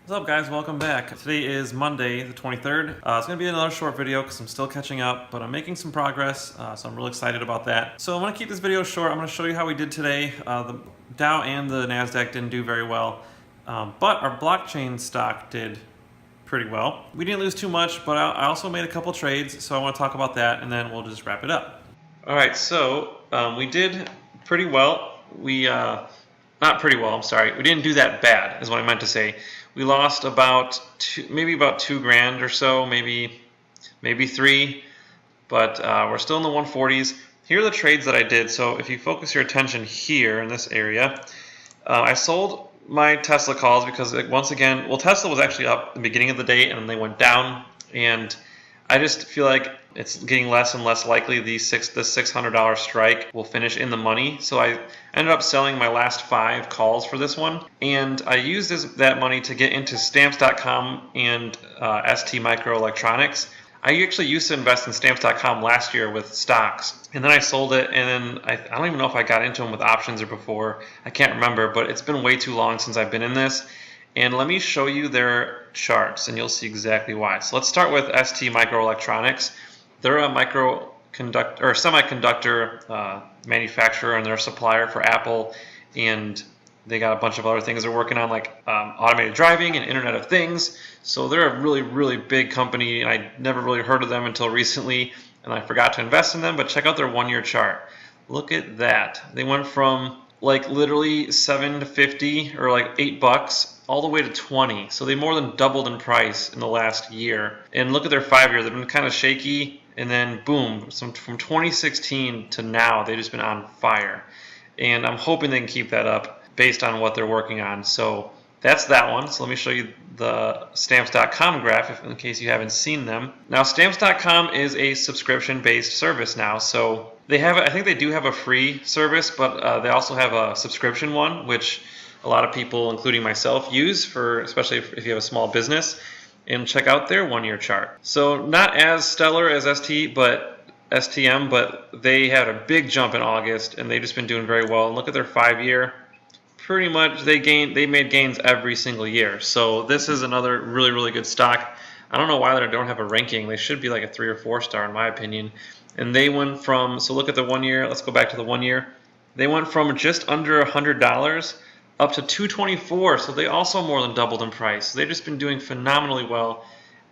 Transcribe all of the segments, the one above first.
What's up guys, welcome back. Today is Monday the 23rd. It's going to be another short video because I'm still catching up, but I'm making some progress, so I'm really excited about that. So I'm going to keep this video short. I'm going to show you how we did today. The Dow and the NASDAQ didn't do very well, but our blockchain stock did pretty well. We didn't lose too much, but I also made a couple trades, so I want to talk about that and then we'll just wrap it up. Alright, so we did pretty well. Not pretty well, I'm sorry. We didn't do that bad, is what I meant to say. We lost about maybe about $2,000 or so, maybe three, but we're still in the 140s. Here are the trades that I did. So if you focus your attention here in this area, I sold my Tesla calls because once again, well, Tesla was actually up at the beginning of the day and then they went down, and I just feel like it's getting less and less likely the $600 strike will finish in the money. So I ended up selling my last 5 calls for this one, and I used that money to get into Stamps.com and ST Microelectronics. I actually used to invest in Stamps.com last year with stocks, and then I sold it, and then I don't even know if I got into them with options or before. I can't remember, but it's been way too long since I've been in this. And let me show you their charts, and you'll see exactly why. So let's start with ST Microelectronics. They're a semiconductor manufacturer, and they're a supplier for Apple, and they got a bunch of other things they're working on, like automated driving and Internet of Things. So they're a really, really big company, and I never really heard of them until recently, and I forgot to invest in them. But check out their one-year chart. Look at that. They went from like literally $7 to $50 or like $8 all the way to 20. So they more than doubled in price in the last year. And look at their 5 years. They've been kind of shaky, and then boom, from 2016 to now, they've just been on fire. And I'm hoping they can keep that up based on what they're working on. So that's that one. So let me show you the Stamps.com graph in case you haven't seen them. Now Stamps.com is a subscription-based service now. So they have, I think they do have a free service, but they also have a subscription one, which a lot of people, including myself, use for, especially if you have a small business. And check out their one-year chart. So not as stellar as STM, but they had a big jump in August, and they've just been doing very well. And look at their 5-year. Pretty much they made gains every single year. So this is another really, really good stock. I don't know why they don't have a ranking. They should be like a 3 or 4 star in my opinion. And they went from, so look at the 1 year. Let's go back to the 1 year. They went from just under $100 up to $224, so they also more than doubled in price. So they've just been doing phenomenally well,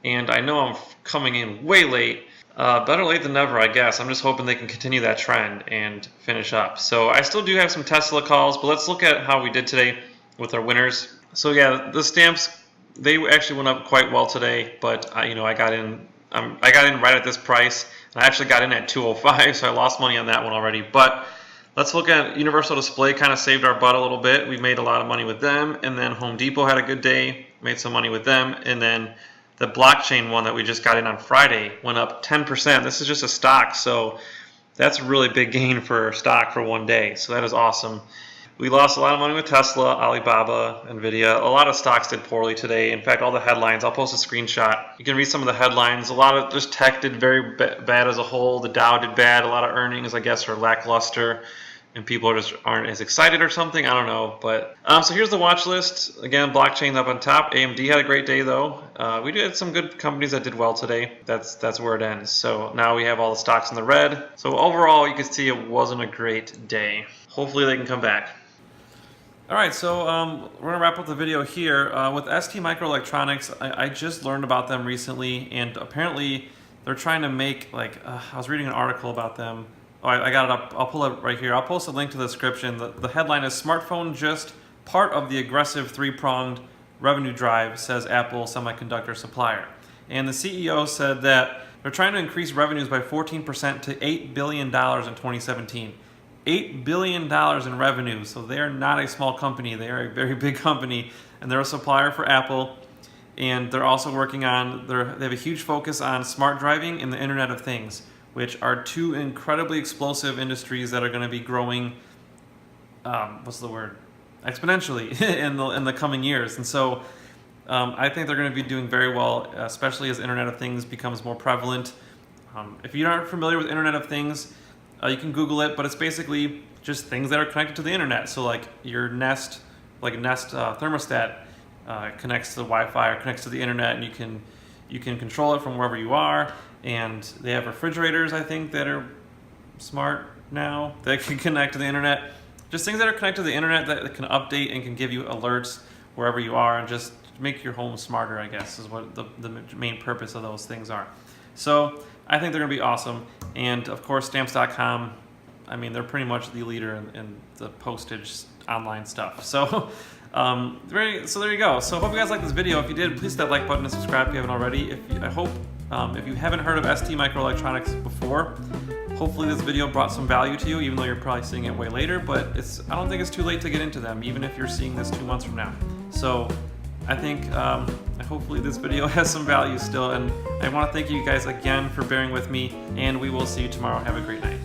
and I know I'm coming in way late. Better late than never, I guess. I'm just hoping they can continue that trend and finish up. So I still do have some Tesla calls, but let's look at how we did today with our winners. So yeah, the stamps, they actually went up quite well today, but I got in right at this price, and I actually got in at 205, so I lost money on that one already. But let's look at Universal Display. Kind of saved our butt a little bit. We made a lot of money with them, and then Home Depot had a good day, made some money with them, and then the blockchain one that we just got in on Friday went up 10%. This is just a stock, so that's a really big gain for stock for one day. So that is awesome. We lost a lot of money with Tesla, Alibaba, Nvidia. A lot of stocks did poorly today. In fact, all the headlines, I'll post a screenshot. You can read some of the headlines. A lot of just tech did very bad as a whole. The Dow did bad. A lot of earnings, I guess, are lackluster, and people aren't as excited or something. I don't know. But so here's the watch list. Again, blockchain up on top. AMD had a great day though. We did some good companies that did well today. That's where it ends. So now we have all the stocks in the red. So overall, you can see it wasn't a great day. Hopefully they can come back. All right, so we're gonna wrap up the video here with ST Microelectronics. I just learned about them recently, and apparently they're trying to make I was reading an article about them. Oh, I got it up. I'll pull it right here. I'll post a link to the description. The headline is "Smartphone Just Part of the Aggressive Three-Pronged Revenue Drive," says Apple semiconductor supplier. And the CEO said that they're trying to increase revenues by 14% to $8 billion in 2017. $8 billion in revenue. So they are not a small company. They are a very big company, and they're a supplier for Apple. And they're also working on, they have a huge focus on smart driving and the Internet of Things, which are two incredibly explosive industries that are going to be growing, exponentially in the coming years. And so I think they're going to be doing very well, especially as Internet of Things becomes more prevalent. If you aren't familiar with Internet of Things, you can Google it, but it's basically just things that are connected to the internet. So like your Nest thermostat connects to the Wi-Fi or connects to the internet, and you can control it from wherever you are. And they have refrigerators, I think, that are smart now that can connect to the internet. Just things that are connected to the internet that can update and can give you alerts wherever you are, and just make your home smarter, I guess, is what the main purpose of those things are. So I think they're going to be awesome. And of course, stamps.com, I mean, they're pretty much the leader in the postage online stuff. So so there you go. So I hope you guys liked this video. If you did, please hit that like button and subscribe if you haven't already. If you haven't heard of ST Microelectronics before, hopefully this video brought some value to you, even though you're probably seeing it way later. But I don't think it's too late to get into them, even if you're seeing this 2 months from now. So I think hopefully this video has some value still. And I want to thank you guys again for bearing with me, and we will see you tomorrow. Have a great night.